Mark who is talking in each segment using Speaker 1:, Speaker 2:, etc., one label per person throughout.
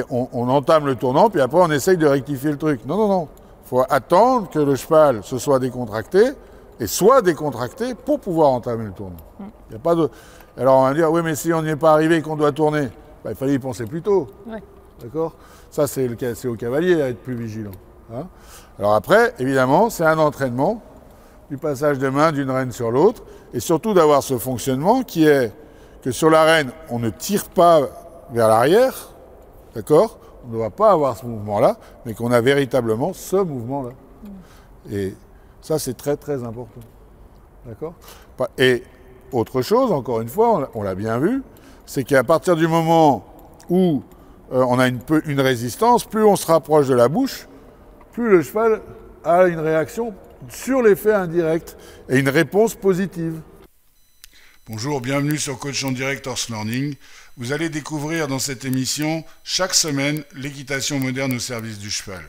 Speaker 1: On entame le tournant, puis après on essaye de rectifier le truc. Non, non, non. Il faut attendre que le cheval se soit décontracté et soit décontracté pour pouvoir entamer le tournant. Il y a pas de... Alors on va dire, oui, mais si on n'y est pas arrivé et qu'on doit tourner, il fallait y penser plus tôt. Ouais. D'accord? Ça, c'est au cavalier à être plus vigilant. Hein? Alors après, évidemment, c'est un entraînement du passage de main d'une reine sur l'autre, et surtout d'avoir ce fonctionnement qui est que sur la reine, on ne tire pas vers l'arrière, d'accord? On ne doit pas avoir ce mouvement-là, mais qu'on a véritablement ce mouvement-là. Et ça, c'est très, très important. D'accord? Et autre chose, encore une fois, on l'a bien vu, c'est qu'à partir du moment où on a une résistance, plus on se rapproche de la bouche, plus le cheval a une réaction sur l'effet indirect et une réponse positive.
Speaker 2: Bonjour, bienvenue sur Coach en Direct Horse Learning. Vous allez découvrir dans cette émission, chaque semaine, l'équitation moderne au service du cheval.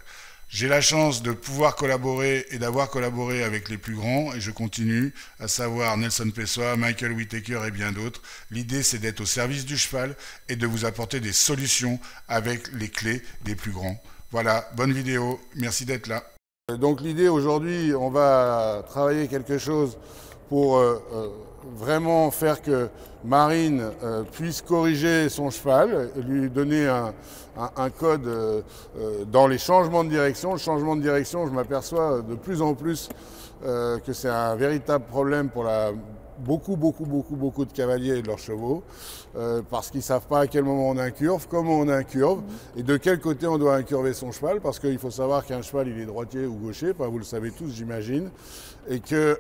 Speaker 2: J'ai la chance de pouvoir collaborer et d'avoir collaboré avec les plus grands, et je continue, à savoir Nelson Pessoa, Michael Whittaker et bien d'autres. L'idée, c'est d'être au service du cheval et de vous apporter des solutions avec les clés des plus grands. Voilà, bonne vidéo, merci d'être là.
Speaker 1: Donc l'idée aujourd'hui, on va travailler quelque chose pour vraiment faire que Marine puisse corriger son cheval, lui donner un code dans les changements de direction. Le changement de direction, je m'aperçois de plus en plus que c'est un véritable problème pour beaucoup de cavaliers et de leurs chevaux, parce qu'ils ne savent pas à quel moment on incurve, comment on incurve, et de quel côté on doit incurver son cheval, parce qu'il faut savoir qu'un cheval, il est droitier ou gaucher, vous le savez tous, j'imagine, et que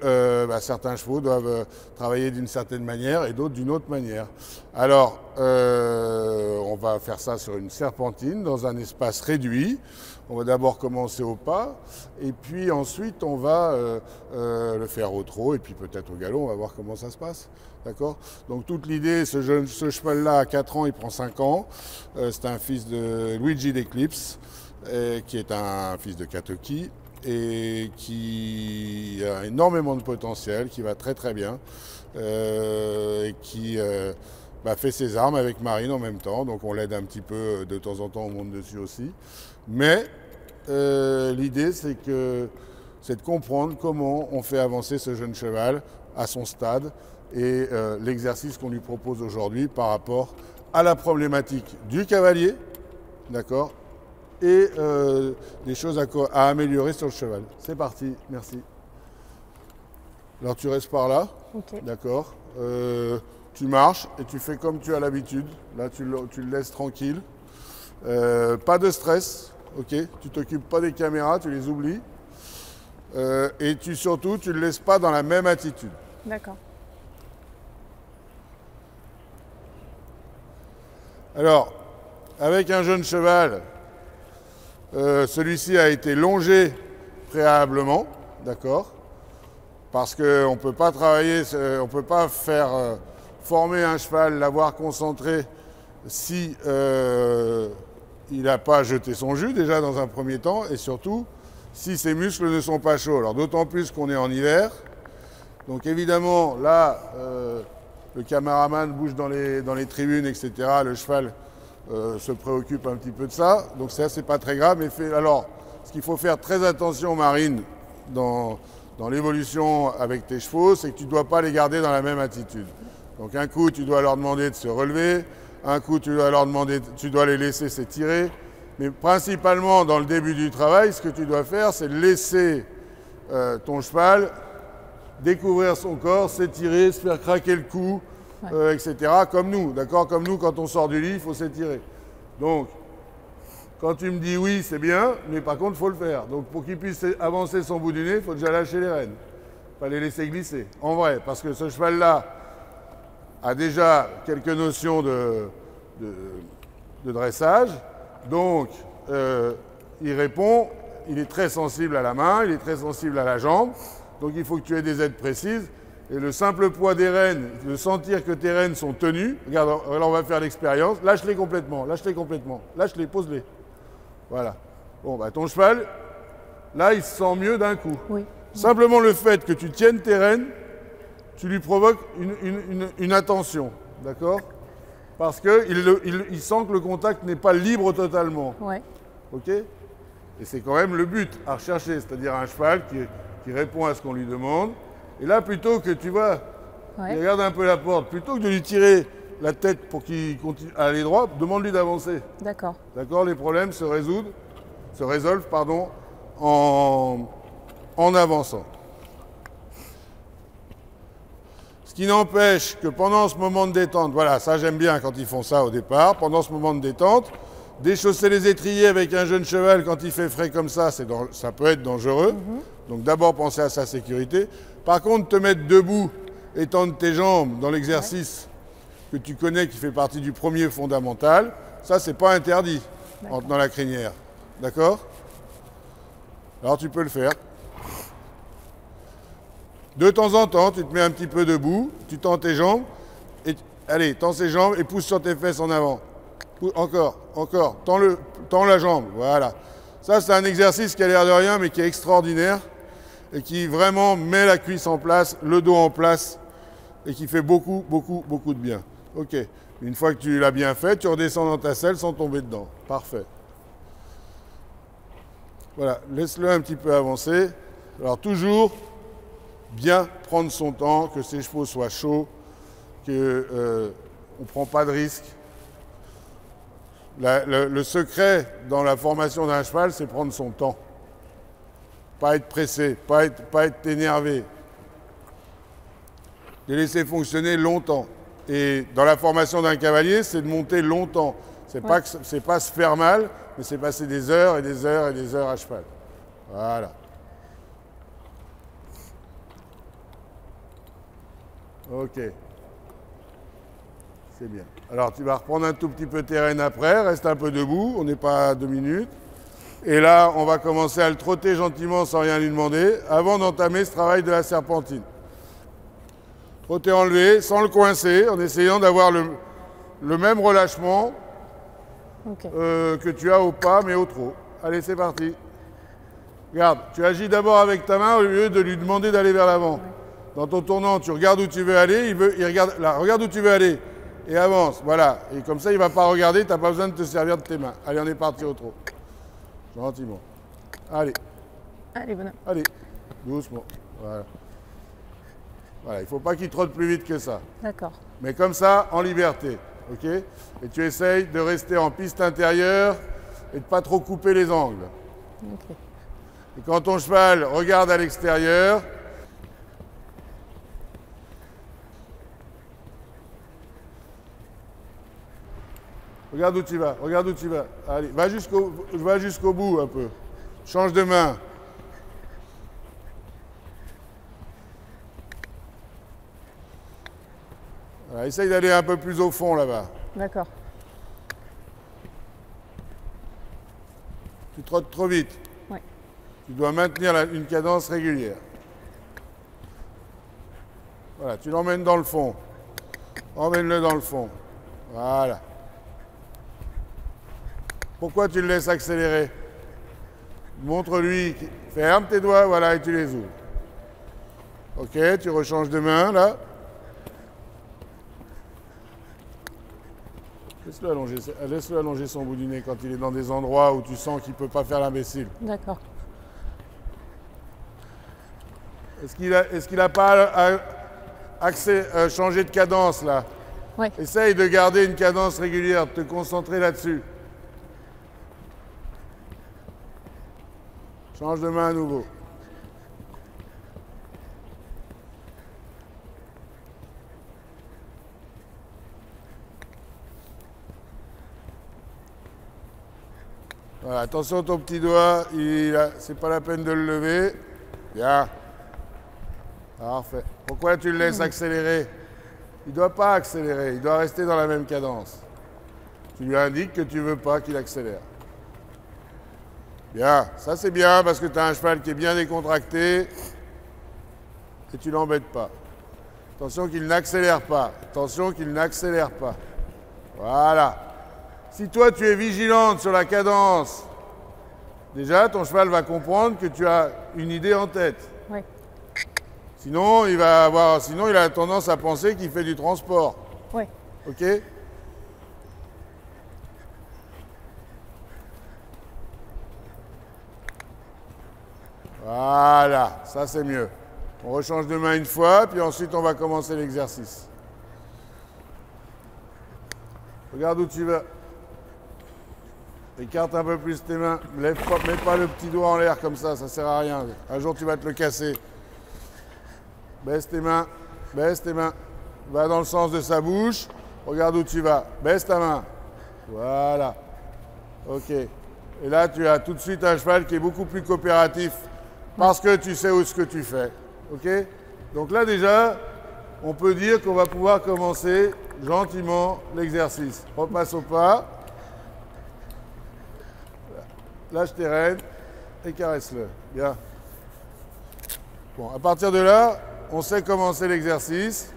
Speaker 1: certains chevaux doivent travailler d'une certaine manière et d'autres d'une autre manière. Alors, on va faire ça sur une serpentine, dans un espace réduit. On va d'abord commencer au pas, et puis ensuite on va le faire au trot, et puis peut-être au galop, on va voir comment ça se passe. D'accord? Donc toute l'idée, ce cheval-là, à 4 ans, il prend 5 ans. C'est un fils de Luigi d'Eclipse, qui est un fils de Katoki, et qui a énormément de potentiel, qui va très très bien, et qui fait ses armes avec Marine en même temps, donc on l'aide un petit peu de temps en temps, on monte dessus aussi. Mais l'idée, c'est de comprendre comment on fait avancer ce jeune cheval à son stade et l'exercice qu'on lui propose aujourd'hui par rapport à la problématique du cavalier, d'accord, et des choses à améliorer sur le cheval. C'est parti, merci. Alors tu restes par là, okay. D'accord. Tu marches et tu fais comme tu as l'habitude. Là, tu le laisses tranquille. Pas de stress, ok. Tu t'occupes pas des caméras, tu les oublies. Et surtout, tu le laisses pas dans la même attitude.
Speaker 3: D'accord.
Speaker 1: Alors, avec un jeune cheval, celui-ci a été longé préalablement, d'accord, parce qu'on ne peut pas travailler, on ne peut pas faire former un cheval, l'avoir concentré si il n'a pas jeté son jus déjà dans un premier temps, et surtout si ses muscles ne sont pas chauds. Alors d'autant plus qu'on est en hiver, donc évidemment là le caméraman bouge dans les tribunes, etc. Le cheval se préoccupe un petit peu de ça, donc ça c'est pas très grave. Mais alors ce qu'il faut faire très attention, Marine, dans l'évolution avec tes chevaux, c'est que tu ne dois pas les garder dans la même attitude. Donc un coup tu dois leur demander de se relever, un coup tu dois les laisser s'étirer, mais principalement dans le début du travail, ce que tu dois faire, c'est laisser ton cheval découvrir son corps, s'étirer, se faire craquer le cou, ouais. Etc. Comme nous, d'accord? Comme nous, quand on sort du lit, il faut s'étirer. Donc, quand tu me dis oui, c'est bien, mais par contre, il faut le faire. Donc, pour qu'il puisse avancer son bout du nez, il faut déjà lâcher les rênes. Il faut pas les laisser glisser. En vrai, parce que ce cheval-là a déjà quelques notions de dressage. Donc, il répond, il est très sensible à la main, il est très sensible à la jambe. Donc il faut que tu aies des aides précises. Et le simple poids des rênes, de sentir que tes rênes sont tenues, regarde, là on va faire l'expérience, lâche-les complètement, lâche-les, pose-les. Voilà. Bon, bah ton cheval, là il se sent mieux d'un coup.
Speaker 3: Oui.
Speaker 1: Simplement le fait que tu tiennes tes rênes, tu lui provoques une attention, d'accord? parce qu'il sent que le contact n'est pas libre totalement.
Speaker 3: Ouais.
Speaker 1: Ok? Et c'est quand même le but à rechercher, c'est-à-dire un cheval qui répond à ce qu'on lui demande. Et là, plutôt que, tu vois, il regarde un peu la porte, plutôt que de lui tirer la tête pour qu'il continue à aller droit, demande-lui d'avancer.
Speaker 3: D'accord.
Speaker 1: D'accord? Les problèmes se résolvent, pardon, en avançant. Ce qui n'empêche que pendant ce moment de détente, voilà, ça j'aime bien quand ils font ça au départ, pendant ce moment de détente, déchausser les étriers avec un jeune cheval quand il fait frais comme ça, ça peut être dangereux. Donc d'abord penser à sa sécurité. Par contre, te mettre debout, étendre tes jambes dans l'exercice que tu connais qui fait partie du premier fondamental, ça c'est pas interdit en tenant la crinière. D'accord? Alors tu peux le faire. De temps en temps, tu te mets un petit peu debout, tu tends tes jambes, et allez, tends ces jambes et pousse sur tes fesses en avant. Encore, tends la jambe, voilà. Ça, c'est un exercice qui a l'air de rien, mais qui est extraordinaire et qui vraiment met la cuisse en place, le dos en place et qui fait beaucoup de bien. Ok, une fois que tu l'as bien fait, tu redescends dans ta selle sans tomber dedans. Parfait. Voilà, laisse-le un petit peu avancer. Alors toujours bien prendre son temps, que ses chevaux soient chauds, qu'on ne prend pas de risques. Le secret dans la formation d'un cheval, c'est prendre son temps. Pas être pressé, pas être énervé. Les laisser fonctionner longtemps. Et dans la formation d'un cavalier, c'est de monter longtemps. C'est pas se faire mal, mais c'est passer des heures et des heures et des heures à cheval. Voilà. Ok. C'est bien. Alors tu vas reprendre un tout petit peu tes rênes après, reste un peu debout, on n'est pas à 2 minutes. Et là, on va commencer à le trotter gentiment sans rien lui demander, avant d'entamer ce travail de la serpentine. Trotter enlevé, sans le coincer, en essayant d'avoir le même relâchement que tu as au pas, mais au trot. Allez, c'est parti. Regarde, tu agis d'abord avec ta main au lieu de lui demander d'aller vers l'avant. Dans ton tournant, tu regardes où tu veux aller, il regarde, là, regarde où tu veux aller, et avance, voilà. Et comme ça, il ne va pas regarder, tu n'as pas besoin de te servir de tes mains. Allez, on est parti au trot. Gentiment. Allez.
Speaker 3: Allez, bonhomme.
Speaker 1: Allez, doucement. Voilà. Voilà, il ne faut pas qu'il trotte plus vite que ça.
Speaker 3: D'accord.
Speaker 1: Mais comme ça, en liberté, ok? Et tu essayes de rester en piste intérieure et de ne pas trop couper les angles.
Speaker 3: Ok.
Speaker 1: Et quand ton cheval regarde à l'extérieur, regarde où tu vas, regarde où tu vas. Allez, va jusqu'au bout un peu. Change de main. Voilà, essaye d'aller un peu plus au fond là-bas.
Speaker 3: D'accord.
Speaker 1: Tu trottes trop vite.
Speaker 3: Oui.
Speaker 1: Tu dois maintenir une cadence régulière. Voilà, tu l'emmènes dans le fond. Emmène-le dans le fond. Voilà. Pourquoi tu le laisses accélérer? Montre-lui, ferme tes doigts, voilà, et tu les ouvres. Ok, tu rechanges de main, là. Laisse-le allonger son bout du nez quand il est dans des endroits où tu sens qu'il ne peut pas faire l'imbécile.
Speaker 3: D'accord.
Speaker 1: Est-ce qu'il n'a pas changé de cadence, là?
Speaker 3: Oui.
Speaker 1: Essaye de garder une cadence régulière, de te concentrer là-dessus. Change de main à nouveau. Voilà, attention ton petit doigt, c'est pas la peine de le lever. Bien. Parfait. Pourquoi tu le laisses accélérer? Il ne doit pas accélérer, il doit rester dans la même cadence. Tu lui indiques que tu ne veux pas qu'il accélère. Bien, ça c'est bien parce que tu as un cheval qui est bien décontracté et tu ne l'embêtes pas. Attention qu'il n'accélère pas. Attention qu'il n'accélère pas. Voilà. Si toi tu es vigilante sur la cadence, déjà ton cheval va comprendre que tu as une idée en tête.
Speaker 3: Oui.
Speaker 1: Sinon il a tendance à penser qu'il fait du transport.
Speaker 3: Oui.
Speaker 1: Ok? Voilà, ça c'est mieux. On rechange de main une fois, puis ensuite on va commencer l'exercice. Regarde où tu vas. Écarte un peu plus tes mains. Mets pas le petit doigt en l'air comme ça sert à rien. Un jour tu vas te le casser. Baisse tes mains, baisse tes mains. Va dans le sens de sa bouche. Regarde où tu vas. Baisse ta main. Voilà. Ok. Et là, tu as tout de suite un cheval qui est beaucoup plus coopératif parce que tu sais où ce que tu fais. Ok? Donc là, déjà, on peut dire qu'on va pouvoir commencer gentiment l'exercice. Repasse au pas. Lâche tes rênes et caresse-le. Bien. Bon, à partir de là, on sait commencer l'exercice.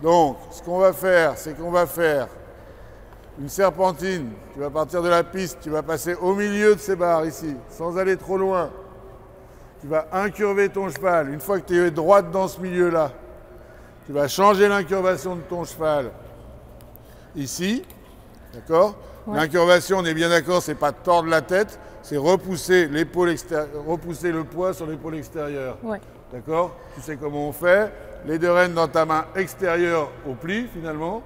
Speaker 1: Donc, ce qu'on va faire, c'est qu'on va faire une serpentine. Tu vas partir de la piste, tu vas passer au milieu de ces barres ici, sans aller trop loin. Tu vas incurver ton cheval. Une fois que tu es droite dans ce milieu-là, tu vas changer l'incurvation de ton cheval ici. D'accord? Ouais. L'incurvation, on est bien d'accord, c'est pas tordre la tête, c'est repousser l'épaule extérieure, repousser le poids sur l'épaule extérieure. Ouais. D'accord? Tu sais comment on fait. Les deux rênes dans ta main extérieure au pli, finalement.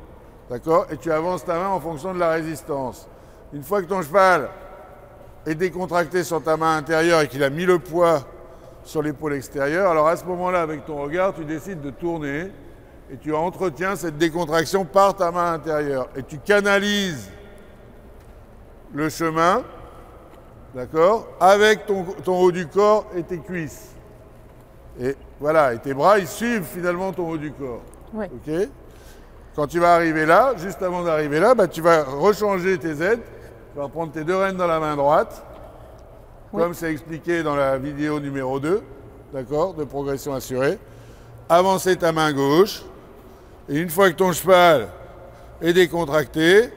Speaker 1: D'accord? Et tu avances ta main en fonction de la résistance. Une fois que ton cheval est décontracté sur ta main intérieure et qu'il a mis le poids sur l'épaule extérieure, alors à ce moment-là, avec ton regard, tu décides de tourner et tu entretiens cette décontraction par ta main intérieure. Et tu canalises le chemin, d'accord, avec ton haut du corps et tes cuisses. Et voilà, et tes bras, ils suivent finalement ton haut du corps. Ouais. Ok? Quand tu vas arriver là, juste avant d'arriver là, bah, tu vas rechanger tes aides. Tu vas prendre tes deux rênes dans la main droite, oui, comme c'est expliqué dans la vidéo numéro 2, d'accord, de progression assurée. Avancer ta main gauche. Et une fois que ton cheval est décontracté,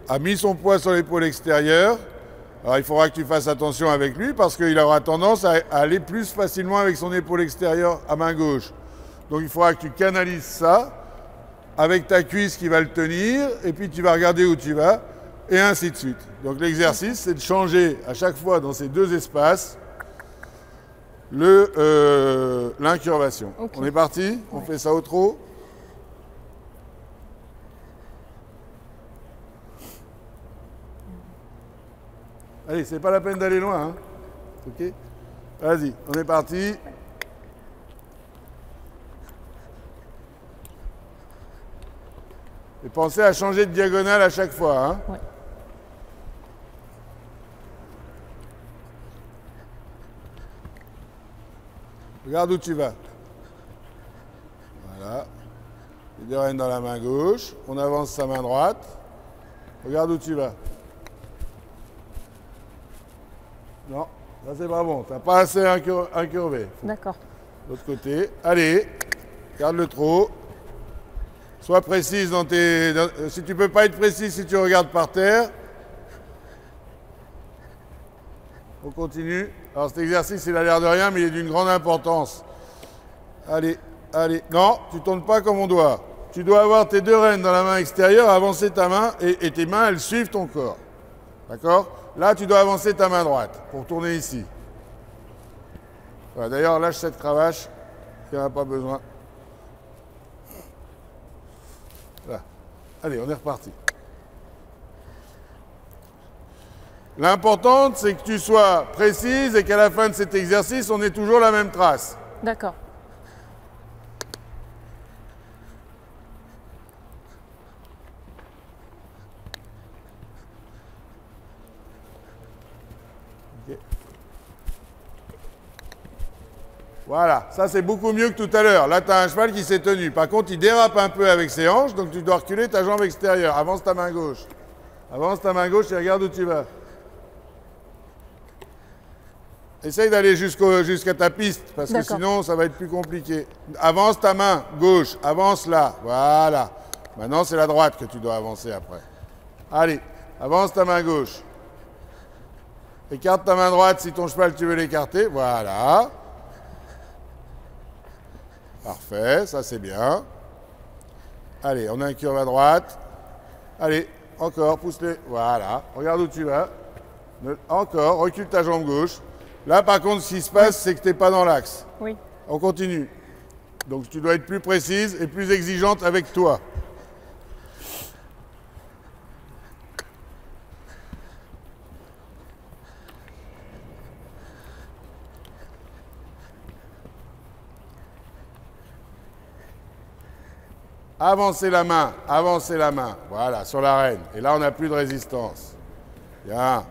Speaker 1: a mis son poids sur l'épaule extérieure, alors il faudra que tu fasses attention avec lui parce qu'il aura tendance à aller plus facilement avec son épaule extérieure à main gauche. Donc il faudra que tu canalises ça avec ta cuisse qui va le tenir et puis tu vas regarder où tu vas et ainsi de suite. Donc l'exercice, c'est de changer à chaque fois dans ces deux espaces l'incurvation. Okay. On est parti? On fait ça au trot? Allez, c'est pas la peine d'aller loin. Hein. Ok? Vas-y, on est parti. Et pensez à changer de diagonale à chaque fois. Hein. Ouais. Regarde où tu vas. Voilà. Les deux rênes dans la main gauche. On avance sa main droite. Regarde où tu vas. Non, ça c'est pas bon. T'as pas assez incurvé.
Speaker 3: D'accord.
Speaker 1: L'autre côté. Allez, garde le trot. Sois précise dans tes... si tu peux pas être précis si tu regardes par terre. On continue. Alors cet exercice, il a l'air de rien, mais il est d'une grande importance. Allez, allez. Non, tu tournes pas comme on doit. Tu dois avoir tes deux rênes dans la main extérieure, avancer ta main et tes mains, elles suivent ton corps. D'accord? Là, tu dois avancer ta main droite pour tourner ici. Voilà, d'ailleurs, lâche cette cravache, il n'y en a pas besoin. Là. Allez, on est reparti. L'important, c'est que tu sois précise et qu'à la fin de cet exercice, on ait toujours la même trace.
Speaker 3: D'accord.
Speaker 1: Okay. Voilà, ça c'est beaucoup mieux que tout à l'heure. Là, tu as un cheval qui s'est tenu. Par contre, il dérape un peu avec ses hanches, donc tu dois reculer ta jambe extérieure. Avance ta main gauche. Avance ta main gauche et regarde où tu vas. Essaye d'aller jusqu'à ta piste, parce que sinon, ça va être plus compliqué. Avance ta main gauche, avance là. Voilà. Maintenant, c'est la droite que tu dois avancer après. Allez, avance ta main gauche. Écarte ta main droite si ton cheval, tu veux l'écarter. Voilà. Parfait, ça c'est bien. Allez, on incurve à droite. Allez, encore, pousse-les. Voilà. Regarde où tu vas. Encore, recule ta jambe gauche. Là, par contre, ce qui se passe, c'est que tu n'es pas dans l'axe.
Speaker 3: Oui.
Speaker 1: On continue. Donc, tu dois être plus précise et plus exigeante avec toi. Avancez la main, avancez la main. Voilà, sur l'arène. Et là, on n'a plus de résistance. Bien.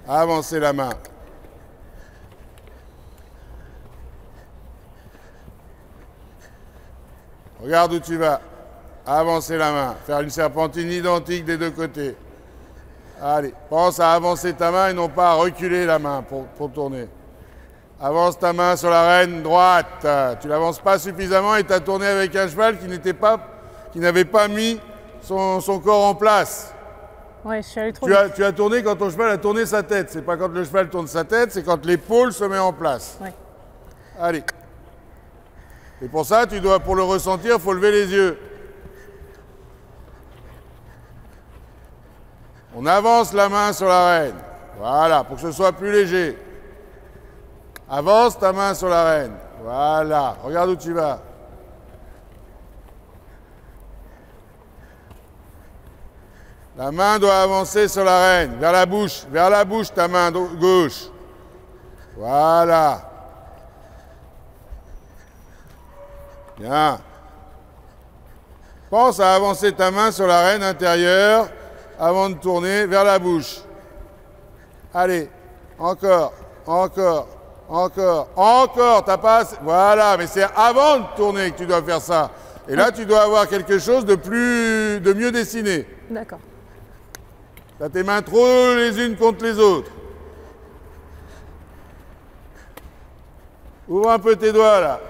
Speaker 1: Avancez la main. Regarde où tu vas. Avancez la main. Faire une serpentine identique des deux côtés. Allez, pense à avancer ta main et non pas à reculer la main pour tourner. Avance ta main sur l'arène droite. Tu n'avances pas suffisamment et tu as tourné avec un cheval qui n'avait pas mis son corps en place.
Speaker 3: Ouais, je suis allée trop vite.
Speaker 1: Tu as tourné quand ton cheval a tourné sa tête. C'est pas quand le cheval tourne sa tête, c'est quand l'épaule se met en place.
Speaker 3: Ouais.
Speaker 1: Allez. Et pour ça, pour le ressentir, il faut lever les yeux. On avance la main sur l'arène. Voilà, pour que ce soit plus léger. Avance ta main sur l'arène. Voilà, regarde où tu vas. La main doit avancer sur l'arène, vers la bouche ta main gauche. Voilà. Bien. Pense à avancer ta main sur l'arène intérieure avant de tourner vers la bouche. Allez, encore, encore, encore, encore. T'as pas assez. Voilà, mais c'est avant de tourner que tu dois faire ça. Et là, tu dois avoir quelque chose de mieux dessiné.
Speaker 3: D'accord.
Speaker 1: Tu as tes mains trop les unes contre les autres. Ouvre un peu tes doigts là.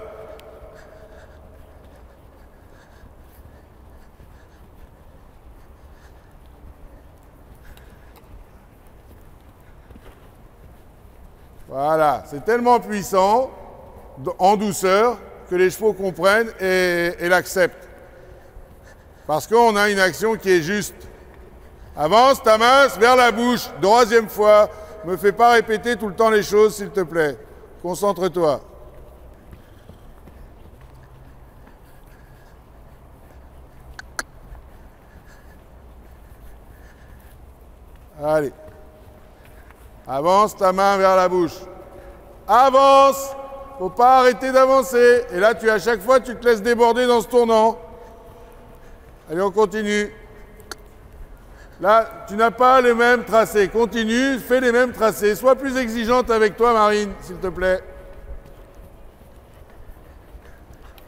Speaker 1: Voilà, c'est tellement puissant, en douceur, que les chevaux comprennent et l'acceptent. Parce qu'on a une action qui est juste. Avance ta main vers la bouche, troisième fois. Me fais pas répéter tout le temps les choses, s'il te plaît. Concentre-toi. Allez. Avance ta main vers la bouche. Avance. Faut pas arrêter d'avancer. Et là, à chaque fois, tu te laisses déborder dans ce tournant. Allez, on continue. Là, tu n'as pas les mêmes tracés. Continue, fais les mêmes tracés. Sois plus exigeante avec toi, Marine, s'il te plaît.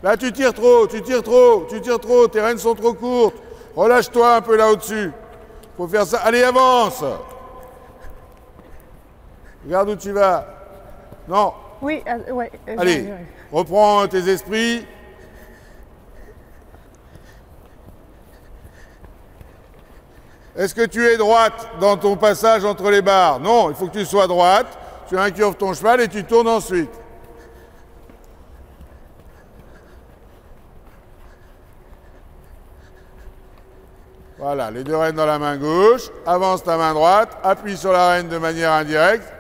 Speaker 1: Là, tu tires trop. Tes rênes sont trop courtes. Relâche-toi un peu là au-dessus. Faut faire ça. Allez, avance. Regarde où tu vas. Non.
Speaker 3: Oui, ouais.
Speaker 1: Allez, reprends tes esprits. Est-ce que tu es droite dans ton passage entre les barres? Non, il faut que tu sois droite. Tu incurves ton cheval et tu tournes ensuite. Voilà, les deux rênes dans la main gauche. Avance ta main droite. Appuie sur la rêne de manière indirecte.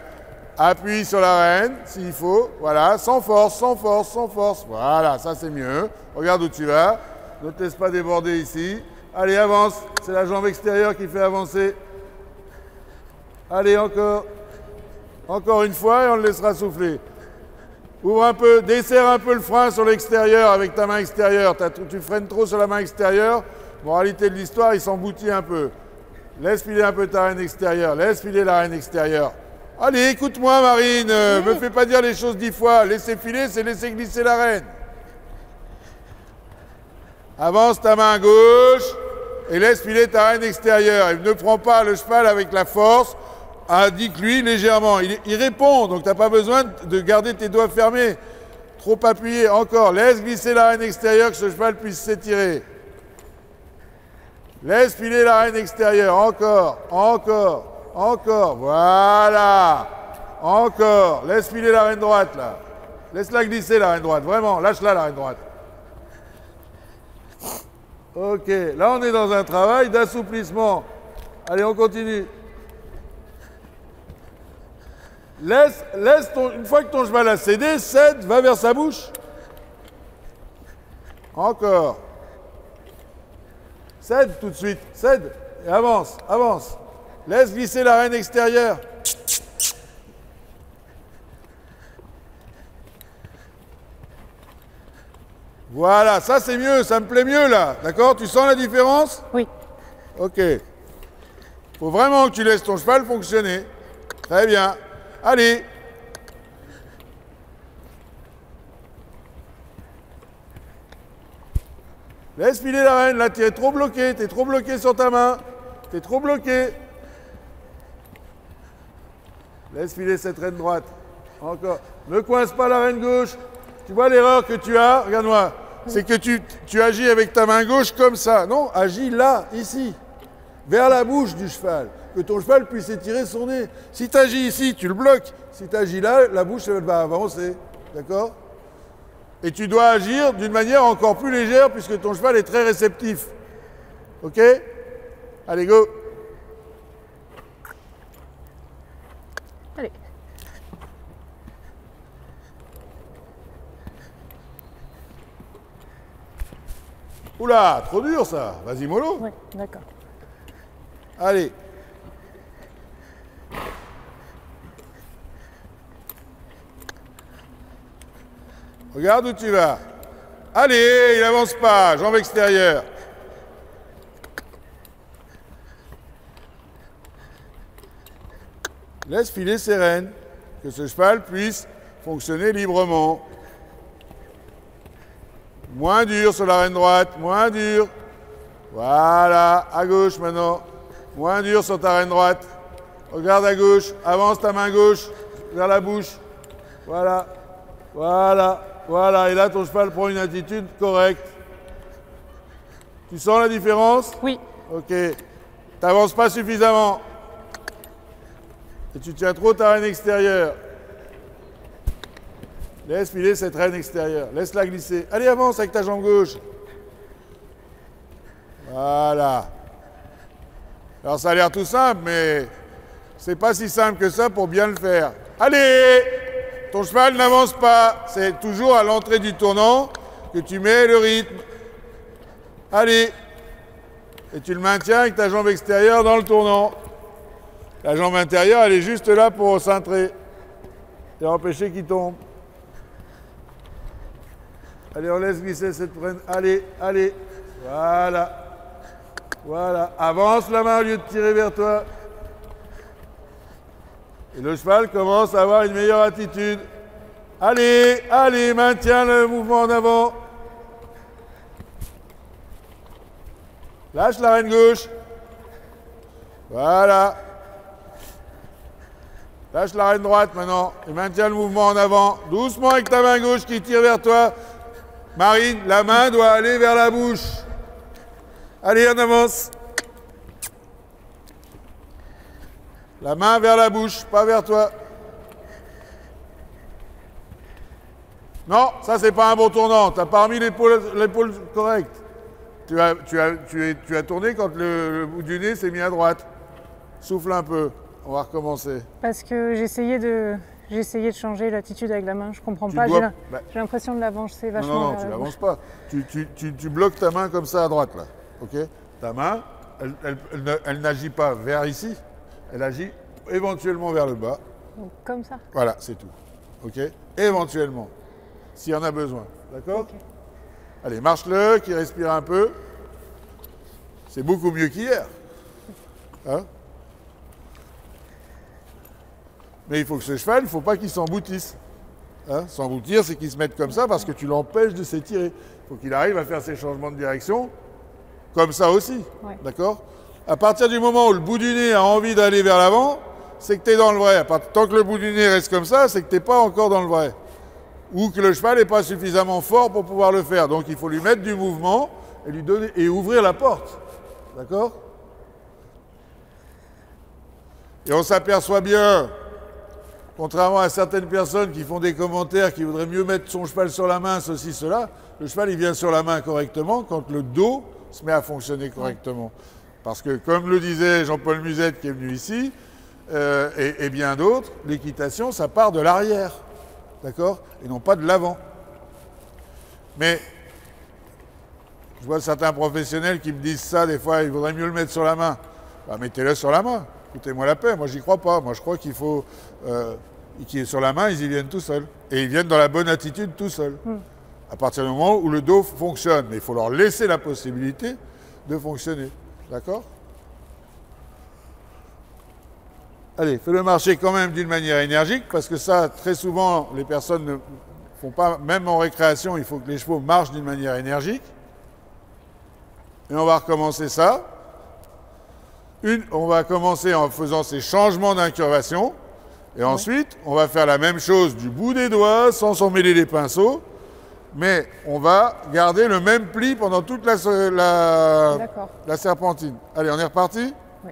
Speaker 1: Appuie sur la rêne s'il faut. Voilà, sans force. Voilà, ça c'est mieux. Regarde où tu vas. Ne te laisse pas déborder ici. Allez, avance. C'est la jambe extérieure qui fait avancer. Allez, encore. Encore une fois et on le laissera souffler. Ouvre un peu, desserre un peu le frein sur l'extérieur avec ta main extérieure. Tu freines trop sur la main extérieure. Moralité de l'histoire, il s'emboutit un peu. Laisse filer un peu ta reine extérieure. Laisse filer la reine extérieure. Allez, écoute-moi, Marine. Me fais pas dire les choses 10 fois. Laisser filer, c'est laisser glisser la reine. Avance ta main gauche et laisse filer ta reine extérieure. Et ne prends pas le cheval avec la force. Indique-lui légèrement. Il répond, donc tu n'as pas besoin de garder tes doigts fermés. Trop appuyé. Encore. Laisse glisser la reine extérieure, que ce cheval puisse s'étirer. Laisse filer la reine extérieure. Encore. Voilà. Encore. Laisse filer la reine droite, là. Laisse-la glisser, la reine droite. Vraiment, lâche-la, la reine droite. Ok, là on est dans un travail d'assouplissement. Allez, on continue. Une fois que ton cheval a cédé, cède, va vers sa bouche. Encore. Cède tout de suite, cède. Et avance, avance. Laisse glisser la reine extérieure. Voilà, ça c'est mieux, ça me plaît mieux là. D'accord? Tu sens la différence?
Speaker 3: Oui.
Speaker 1: Ok. Faut vraiment que tu laisses ton cheval fonctionner. Très bien. Allez. Laisse filer la reine. Là, tu es trop bloqué. Tu es trop bloqué sur ta main. Tu es trop bloqué. Laisse filer cette reine droite. Encore. Ne coince pas la reine gauche. Tu vois l'erreur que tu as? Regarde-moi. C'est que tu agis avec ta main gauche comme ça. Non, agis là, ici. Vers la bouche du cheval. Que ton cheval puisse étirer son nez. Si tu agis ici, tu le bloques. Si tu agis là, la bouche elle va avancer. D'accord? Et tu dois agir d'une manière encore plus légère puisque ton cheval est très réceptif. Ok? Allez, go!
Speaker 3: Allez.
Speaker 1: Oula, trop dur ça. Vas-y, mollo.
Speaker 3: Oui, d'accord.
Speaker 1: Allez. Regarde où tu vas. Allez, il avance pas. Jambe extérieure. Laisse filer ses rênes. Que ce cheval puisse fonctionner librement. Moins dur sur la reine droite. Moins dur. Voilà. À gauche maintenant. Moins dur sur ta reine droite. Regarde à gauche. Avance ta main gauche vers la bouche. Voilà. Voilà. Voilà. Et là, ton cheval prend une attitude correcte. Tu sens la différence?
Speaker 3: Oui.
Speaker 1: Ok. T'avances pas suffisamment. Et tu tiens trop ta reine extérieure. Laisse filer cette reine extérieure. Laisse-la glisser. Allez, avance avec ta jambe gauche. Voilà. Alors ça a l'air tout simple, mais c'est pas si simple que ça pour bien le faire. Allez! Ton cheval n'avance pas. C'est toujours à l'entrée du tournant que tu mets le rythme. Allez! Et tu le maintiens avec ta jambe extérieure dans le tournant. La jambe intérieure, elle est juste là pour cintrer et empêcher qu'il tombe. Allez, on laisse glisser cette reine. Allez, allez. Voilà. Voilà. Avance la main au lieu de tirer vers toi. Et le cheval commence à avoir une meilleure attitude. Allez, allez, maintiens le mouvement en avant. Lâche la reine gauche. Voilà. Lâche la reine droite maintenant et maintiens le mouvement en avant. Doucement avec ta main gauche qui tire vers toi. Marine, la main doit aller vers la bouche. Allez, on avance. La main vers la bouche, pas vers toi. Non, ça c'est pas un bon tournant. Tu n'as pas remis l'épaule correcte. Tu as tourné quand le bout du nez s'est mis à droite. Souffle un peu. On va recommencer.
Speaker 3: Parce que j'essayais de changer l'attitude avec la main. Je comprends pas. J'ai l'impression de l'avancer vachement.
Speaker 1: Non, tu l'avances pas. Tu bloques ta main comme ça à droite, là. Ok? Ta main, elle n'agit pas vers ici. Elle agit éventuellement vers le bas.
Speaker 3: Donc, comme ça.
Speaker 1: Voilà, c'est tout. Ok? Éventuellement. S'il y en a besoin. D'accord?
Speaker 3: Okay.
Speaker 1: Allez, marche-le, qui respire un peu. C'est beaucoup mieux qu'hier. Hein? Mais il faut que ce cheval, il ne faut pas qu'il s'emboutisse. Hein? S'emboutir, c'est qu'il se mette comme ça parce que tu l'empêches de s'étirer. Il faut qu'il arrive à faire ses changements de direction comme ça aussi.
Speaker 3: Ouais.
Speaker 1: D'accord? À partir du moment où le bout du nez a envie d'aller vers l'avant, c'est que tu es dans le vrai. Tant que le bout du nez reste comme ça, c'est que tu n'es pas encore dans le vrai. Ou que le cheval n'est pas suffisamment fort pour pouvoir le faire. Donc il faut lui mettre du mouvement et lui donner et ouvrir la porte. D'accord? Et on s'aperçoit bien, contrairement à certaines personnes qui font des commentaires, qui voudraient mieux mettre son cheval sur la main, ceci, cela, le cheval il vient sur la main correctement quand le dos se met à fonctionner correctement. Parce que, comme le disait Jean-Paul Musette qui est venu ici, et bien d'autres, l'équitation, ça part de l'arrière, d'accord? Et non pas de l'avant. Mais je vois certains professionnels qui me disent ça, des fois, il vaudrait mieux le mettre sur la main. Bah, mettez-le sur la main, écoutez-moi la paix, moi j'y crois pas. Moi je crois qu'il faut qu'il est sur la main, ils y viennent tout seuls. Et ils viennent dans la bonne attitude tout seuls. À partir du moment où le dos fonctionne. Mais il faut leur laisser la possibilité de fonctionner. D'accord? Allez, fais-le marcher quand même d'une manière énergique, parce que ça, très souvent, les personnes ne font pas, même en récréation, il faut que les chevaux marchent d'une manière énergique. Et on va recommencer ça. On va commencer en faisant ces changements d'incurvation. Et ensuite, on va faire la même chose du bout des doigts, sans s'en mêler les pinceaux. Mais on va garder le même pli pendant toute la serpentine. Allez, on est reparti?
Speaker 3: Oui.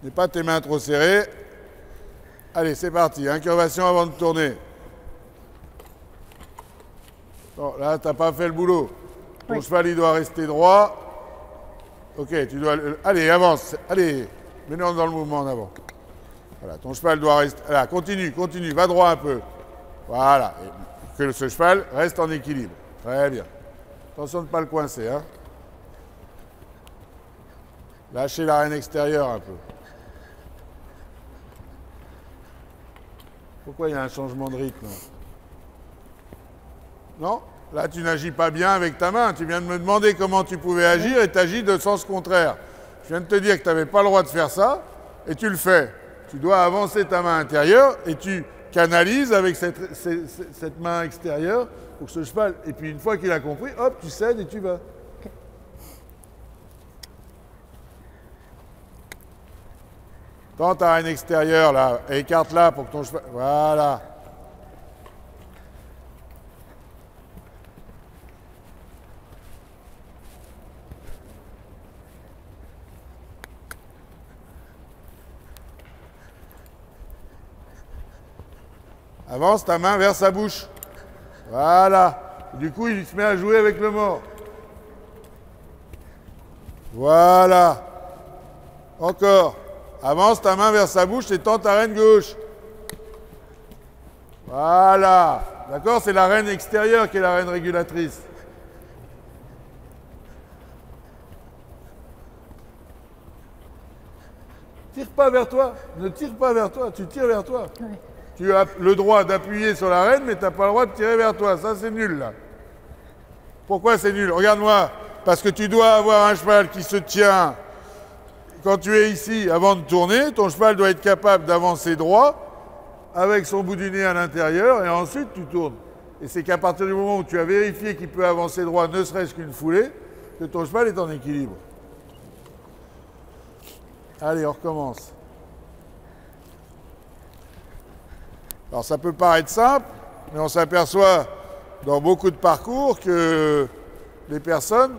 Speaker 1: N'aie pas tes mains trop serrées. Allez, c'est parti. Incurvation avant de tourner. Bon, là, tu n'as pas fait le boulot. Ton cheval, il doit rester droit. Ok, tu dois... Allez, avance. Allez, mets-le dans le mouvement en avant. Voilà, ton cheval doit rester... Là, continue, continue. Va droit un peu. Voilà. Et que ce cheval reste en équilibre. Très bien. Attention de ne pas le coincer. Hein. Lâchez l'arène extérieure un peu. Pourquoi il y a un changement de rythme? Non? Là, tu n'agis pas bien avec ta main. Tu viens de me demander comment tu pouvais agir et tu agis de sens contraire. Je viens de te dire que tu n'avais pas le droit de faire ça et tu le fais. Tu dois avancer ta main intérieure et tu canalises avec cette main extérieure pour que ce cheval... Et puis une fois qu'il a compris, hop, tu cèdes et tu vas. Okay. Tends ta reine extérieure, là, et écarte-la pour que ton cheval... Voilà. Avance ta main vers sa bouche. Voilà. Du coup, il se met à jouer avec le mort. Voilà. Encore. Avance ta main vers sa bouche et tends ta reine gauche. Voilà. D'accord? C'est la reine extérieure qui est la reine régulatrice. Tire pas vers toi. Ne tire pas vers toi. Tu tires vers toi. Oui. Tu as le droit d'appuyer sur la reine, mais tu n'as pas le droit de tirer vers toi. Ça, c'est nul, là. Pourquoi c'est nul? Regarde-moi. Parce que tu dois avoir un cheval qui se tient. Quand tu es ici, avant de tourner, ton cheval doit être capable d'avancer droit, avec son bout du nez à l'intérieur, et ensuite tu tournes. Et c'est qu'à partir du moment où tu as vérifié qu'il peut avancer droit, ne serait-ce qu'une foulée, que ton cheval est en équilibre. Allez, on recommence. Alors ça peut paraître simple, mais on s'aperçoit dans beaucoup de parcours que les personnes,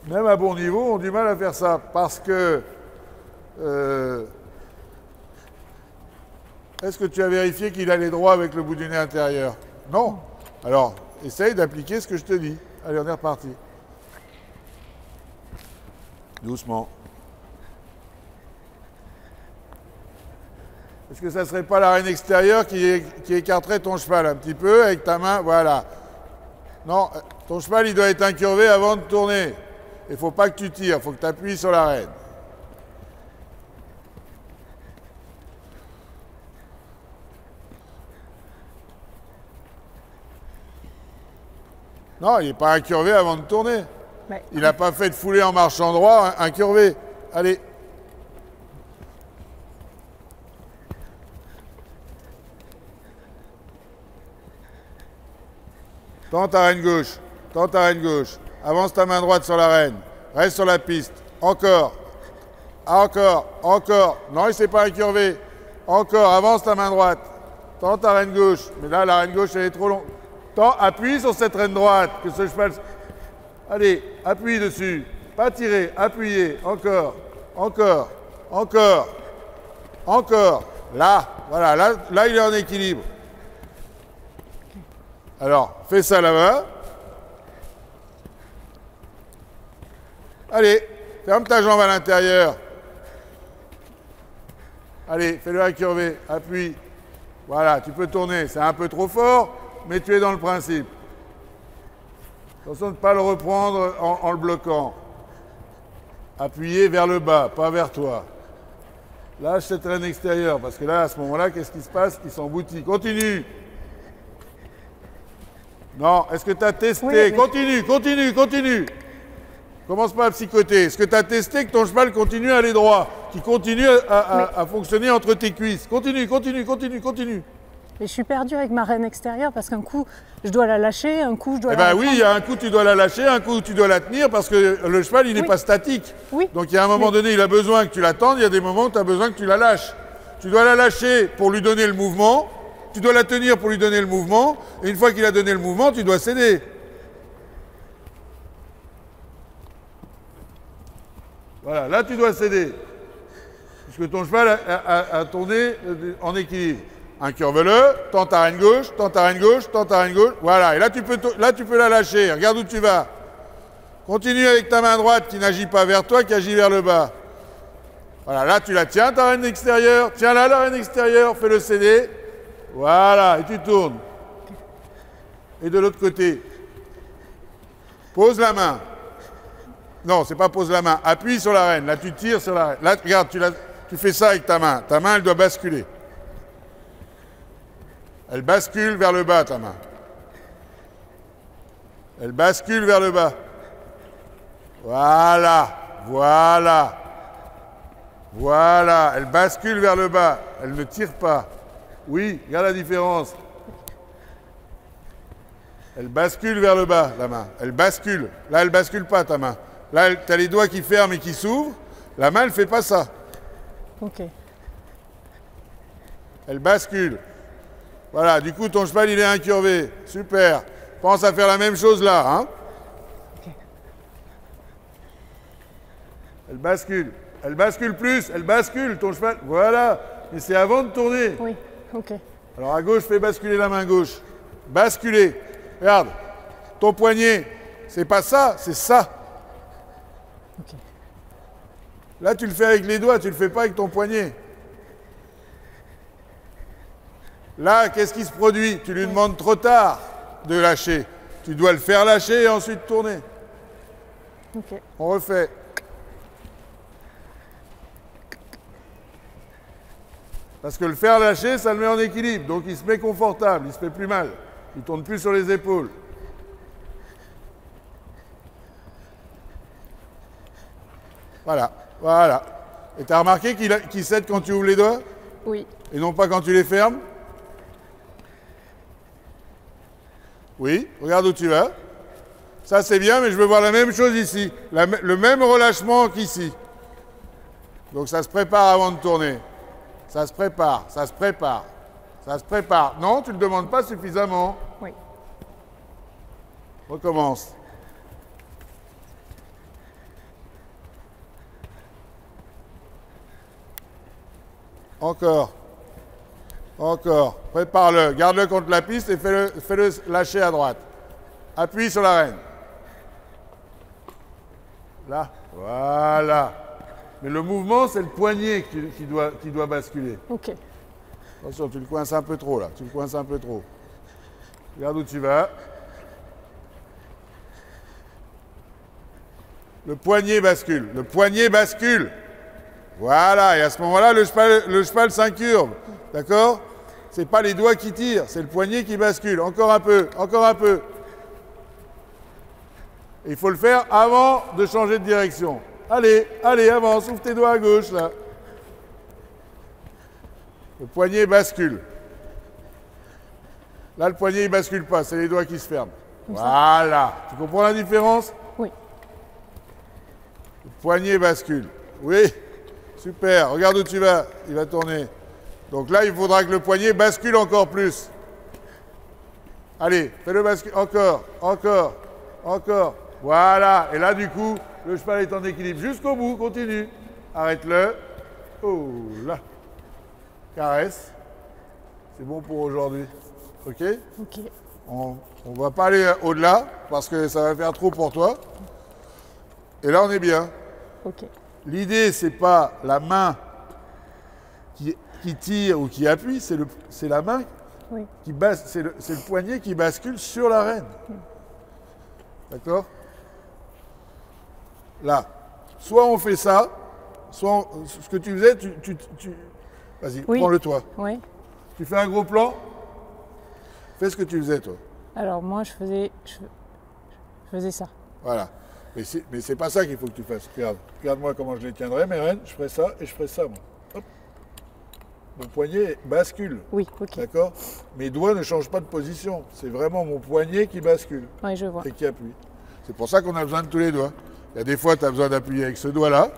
Speaker 1: même à bon niveau, ont du mal à faire ça. Parce que... est-ce que tu as vérifié qu'il allait droit avec le bout du nez intérieur? Non. Alors, essaye d'appliquer ce que je te dis. Allez, on est reparti. Doucement. Est-ce que ça ne serait pas la reine extérieure qui écarterait ton cheval un petit peu avec ta main? Voilà. Non, ton cheval, il doit être incurvé avant de tourner. Il ne faut pas que tu tires, il faut que tu appuies sur la reine. Non, il n'est pas incurvé avant de tourner. Ouais. Il n'a pas fait de foulée en marchant droit, incurvé. Allez. Tends ta reine gauche, tends ta reine gauche. Avance ta main droite sur la reine. Reste sur la piste. Encore. Encore. Encore. Non, il ne s'est pas incurvé. Encore. Avance ta main droite. Tends ta reine gauche. Mais là, la reine gauche, elle est trop longue. Tends, appuie sur cette reine droite. Que ce cheval... Allez, appuie dessus. Pas tirer. Appuyez. Encore. Encore. Encore. Encore. Là. Voilà. Là, il est en équilibre. Alors, fais ça là-bas. Allez, ferme ta jambe à l'intérieur. Allez, fais-le incurver, appuie. Voilà, tu peux tourner. C'est un peu trop fort, mais tu es dans le principe. Attention de ne pas le reprendre en le bloquant. Appuyez vers le bas, pas vers toi. Lâche cette traîne extérieure, parce que là, à ce moment-là, qu'est-ce qui se passe? Il s'emboutit. Continue. Non, est-ce que tu as testé? Oui, continue, continue, continue. Commence pas à psychoter. Est-ce que tu as testé que ton cheval continue à aller droit, qu'il continue à fonctionner entre tes cuisses? Continue, continue, continue, continue.
Speaker 3: Mais je suis perdue avec ma reine extérieure parce qu'un coup, je dois la lâcher, un coup, je dois
Speaker 1: la oui, il y a un coup, tu dois la lâcher, un coup, tu dois la tenir parce que le cheval, il n'est pas statique.
Speaker 3: Oui.
Speaker 1: Donc, il y a un moment donné, il a besoin que tu l'attendes, il y a des moments où tu as besoin que tu la lâches. Tu dois la lâcher pour lui donner le mouvement, tu dois la tenir pour lui donner le mouvement, et une fois qu'il a donné le mouvement, tu dois céder. Voilà, là, tu dois céder. Puisque ton cheval a tourné en équilibre. Incurve-le, tends ta reine gauche, tends ta reine gauche, tends ta reine gauche. Voilà, et là tu peux la lâcher. Regarde où tu vas. Continue avec ta main droite qui n'agit pas vers toi, qui agit vers le bas. Voilà, là tu la tiens, ta reine extérieure. Tiens-la, la reine extérieure, fais-le céder. Voilà, et tu tournes. Et de l'autre côté. Pose la main. Non, c'est pas pose la main. Appuie sur la reine. Là, tu tires sur la reine. Là, regarde, tu fais ça avec ta main. Ta main, elle doit basculer. Elle bascule vers le bas, ta main. Elle bascule vers le bas. Voilà, voilà. Voilà, elle bascule vers le bas. Elle ne tire pas. Oui, regarde la différence. Elle bascule vers le bas, la main. Elle bascule. Là, elle ne bascule pas, ta main. Là, tu as les doigts qui ferment et qui s'ouvrent. La main, elle ne fait pas ça.
Speaker 3: Ok.
Speaker 1: Elle bascule. Voilà, du coup, ton cheval, il est incurvé. Super. Pense à faire la même chose là. Hein? Okay. Elle bascule. Elle bascule plus. Elle bascule, ton cheval. Voilà. Mais c'est avant de tourner.
Speaker 3: Oui, ok.
Speaker 1: Alors, à gauche, fais basculer la main gauche. Basculer. Regarde. Ton poignet, c'est pas ça, c'est ça. Okay. Là, tu le fais avec les doigts, tu le fais pas avec ton poignet. Là, qu'est-ce qui se produit? Tu lui demandes trop tard de lâcher. Tu dois le faire lâcher et ensuite tourner.
Speaker 3: Okay.
Speaker 1: On refait. Parce que le faire lâcher, ça le met en équilibre. Donc il se met confortable, il se fait plus mal. Il ne tourne plus sur les épaules. Voilà, voilà. Et tu as remarqué qu'il cède quand tu ouvres les doigts?
Speaker 3: Oui.
Speaker 1: Et non pas quand tu les fermes? Oui, regarde où tu vas. Ça, c'est bien, mais je veux voir la même chose ici. Le même relâchement qu'ici. Donc, ça se prépare avant de tourner. Ça se prépare, ça se prépare, ça se prépare. Non, tu ne le demandes pas suffisamment.
Speaker 3: Oui.
Speaker 1: Recommence. Encore. Encore. Prépare-le. Garde-le contre la piste et fais-le lâcher à droite. Appuie sur la reine. Là. Voilà. Mais le mouvement, c'est le poignet qui doit basculer.
Speaker 3: Ok.
Speaker 1: Attention, tu le coinces un peu trop là. Tu le coinces un peu trop. Regarde où tu vas. Le poignet bascule. Le poignet bascule. Voilà. Et à ce moment-là, le cheval s'incurve. D'accord? Ce n'est pas les doigts qui tirent, c'est le poignet qui bascule. Encore un peu, encore un peu. Et il faut le faire avant de changer de direction. Allez, allez, avance, ouvre tes doigts à gauche, là. Le poignet bascule. Là, le poignet, il ne bascule pas, c'est les doigts qui se ferment. Voilà. Tu comprends la différence?
Speaker 3: Oui.
Speaker 1: Le poignet bascule. Oui. Super. Regarde où tu vas. Il va tourner. Donc là, il faudra que le poignet bascule encore plus. Allez, fais-le basculer. Encore, encore, encore. Voilà. Et là, du coup, le cheval est en équilibre. Jusqu'au bout, continue. Arrête-le. Oh là. Caresse. C'est bon pour aujourd'hui. OK?
Speaker 3: OK.
Speaker 1: On ne va pas aller au-delà parce que ça va faire trop pour toi. Et là, on est bien.
Speaker 3: Ok.
Speaker 1: L'idée, c'est pas la main qui tire ou qui appuie, c'est la main qui c'est le poignet qui bascule sur l'arène. D'accord? Là. Soit on fait ça, soit ce que tu faisais, vas-y, prends-le toi.
Speaker 3: Oui.
Speaker 1: Tu fais un gros plan, fais ce que tu faisais toi.
Speaker 3: Alors moi, je faisais ça.
Speaker 1: Voilà. Mais c'est pas ça qu'il faut que tu fasses. Regarde-moi comment je les tiendrai, mes rênes. Je ferai ça et je ferai ça, moi. Hop. Mon poignet bascule.
Speaker 3: Oui, ok.
Speaker 1: D'accord? Mes doigts ne changent pas de position. C'est vraiment mon poignet qui bascule.
Speaker 3: Oui, je vois.
Speaker 1: Et qui appuie. C'est pour ça qu'on a besoin de tous les doigts. Il y a des fois, tu as besoin d'appuyer avec ce doigt-là.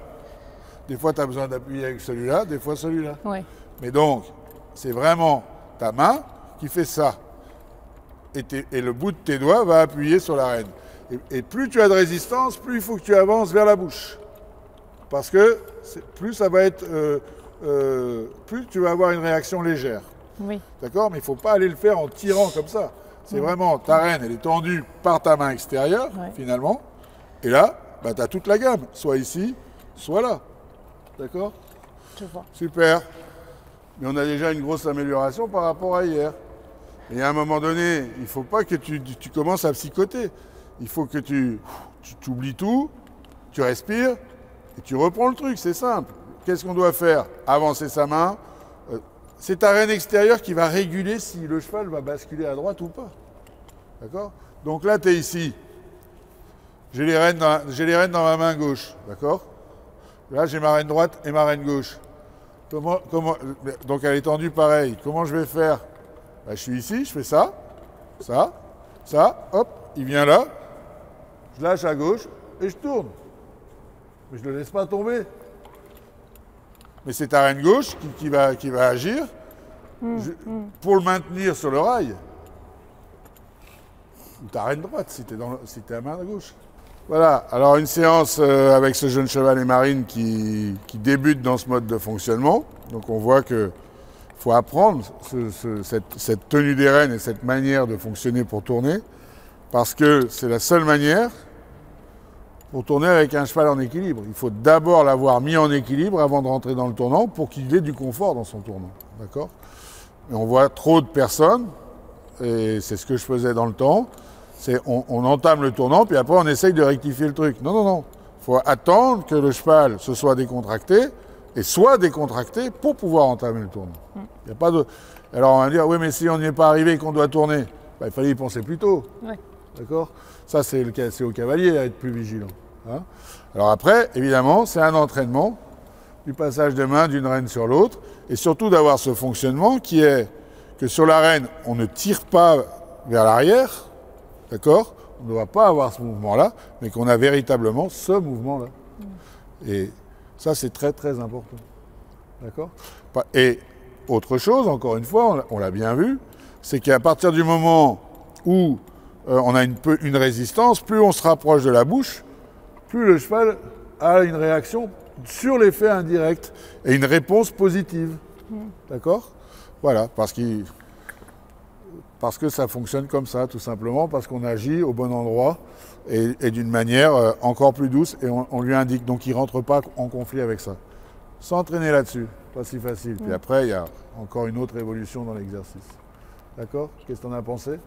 Speaker 1: Des fois, tu as besoin d'appuyer avec celui-là. Des fois, celui-là.
Speaker 3: Oui.
Speaker 1: Mais donc, c'est vraiment ta main qui fait ça. Et le bout de tes doigts va appuyer sur l'arène. Et plus tu as de résistance, plus il faut que tu avances vers la bouche. Parce que plus ça va être, plus tu vas avoir une réaction légère.
Speaker 3: Oui.
Speaker 1: D'accord? Mais il ne faut pas aller le faire en tirant comme ça. C'est vraiment, ta reine, elle est tendue par ta main extérieure, finalement. Et là, bah, tu as toute la gamme. Soit ici, soit là. D'accord?
Speaker 3: Je vois.
Speaker 1: Super. Mais on a déjà une grosse amélioration par rapport à hier. Et à un moment donné, il ne faut pas que tu commences à psychoter. Il faut que tu oublies tout, tu respires et tu reprends le truc, c'est simple. Qu'est-ce qu'on doit faire? Avancer sa main. C'est ta reine extérieure qui va réguler si le cheval va basculer à droite ou pas. D'accord? Donc là, tu es ici. J'ai les rênes dans ma main gauche. D'accord? Là, j'ai ma reine droite et ma reine gauche. Donc elle est tendue pareil. Comment je vais faire? Bah, je suis ici, je fais ça, hop, il vient là. Je lâche à gauche et je tourne. Mais je ne le laisse pas tomber. Mais c'est ta reine gauche qui va agir pour le maintenir sur le rail. Ou ta reine droite si tu es à main gauche. Voilà, alors une séance avec ce jeune cheval et Marine qui débute dans ce mode de fonctionnement. Donc on voit qu'il faut apprendre cette tenue des rênes et cette manière de fonctionner pour tourner. Parce que c'est la seule manière pour tourner avec un cheval en équilibre. Il faut d'abord l'avoir mis en équilibre avant de rentrer dans le tournant pour qu'il ait du confort dans son tournant. D'accord? Et on voit trop de personnes, et c'est ce que je faisais dans le temps, c'est on entame le tournant, puis après on essaye de rectifier le truc. Non, non, non. Il faut attendre que le cheval se soit décontracté, et soit décontracté pour pouvoir entamer le tournant. Il y a pas de... Alors on va dire, oui, mais si on n'y est pas arrivé et qu'on doit tourner, bah, il fallait y penser plus tôt. Ouais. D'accord? Ça, c'est au cavalier à être plus vigilant. Hein? Alors après, évidemment, c'est un entraînement du passage de main d'une reine sur l'autre, et surtout d'avoir ce fonctionnement qui est que sur la reine, on ne tire pas vers l'arrière, d'accord? On ne doit pas avoir ce mouvement-là, mais qu'on a véritablement ce mouvement-là. Et ça, c'est très, très important. D'accord? Et autre chose, encore une fois, on l'a bien vu, c'est qu'à partir du moment où on a une résistance, plus on se rapproche de la bouche, plus le cheval a une réaction sur l'effet indirect et une réponse positive. D'accord? Voilà, parce que ça fonctionne comme ça, tout simplement, parce qu'on agit au bon endroit et d'une manière encore plus douce, et on lui indique, donc il ne rentre pas en conflit avec ça. S'entraîner là-dessus, pas si facile. Puis après, il y a encore une autre évolution dans l'exercice. D'accord? Qu'est-ce que tu en as pensé?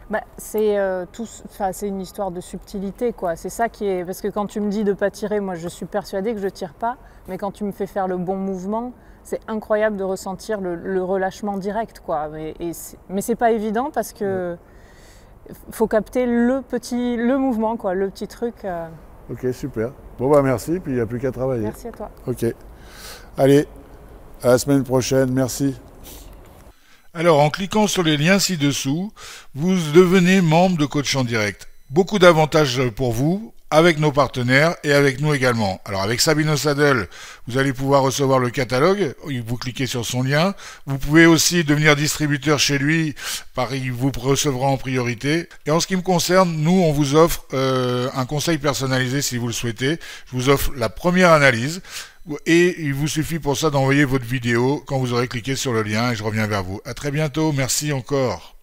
Speaker 3: Bah, c'est une histoire de subtilité, quoi. C'est ça qui est... Parce que quand tu me dis de ne pas tirer, moi je suis persuadée que je ne tire pas, mais quand tu me fais faire le bon mouvement, c'est incroyable de ressentir le relâchement direct, quoi. Mais c'est pas évident parce que faut capter le mouvement, quoi, le petit truc.
Speaker 1: Ok, super. Bon bah merci, puis il n'y a plus qu'à travailler.
Speaker 3: Merci à toi.
Speaker 1: Ok. Allez, à la semaine prochaine, merci.
Speaker 2: Alors, en cliquant sur les liens ci-dessous, vous devenez membre de Coach en Direct. Beaucoup d'avantages pour vous, avec nos partenaires et avec nous également. Alors, avec Sabino Saddle, vous allez pouvoir recevoir le catalogue. Vous cliquez sur son lien. Vous pouvez aussi devenir distributeur chez lui. Il vous recevra en priorité. Et en ce qui me concerne, nous, on vous offre un conseil personnalisé si vous le souhaitez. Je vous offre la première analyse. Et il vous suffit pour ça d'envoyer votre vidéo quand vous aurez cliqué sur le lien et je reviens vers vous. À très bientôt, merci encore.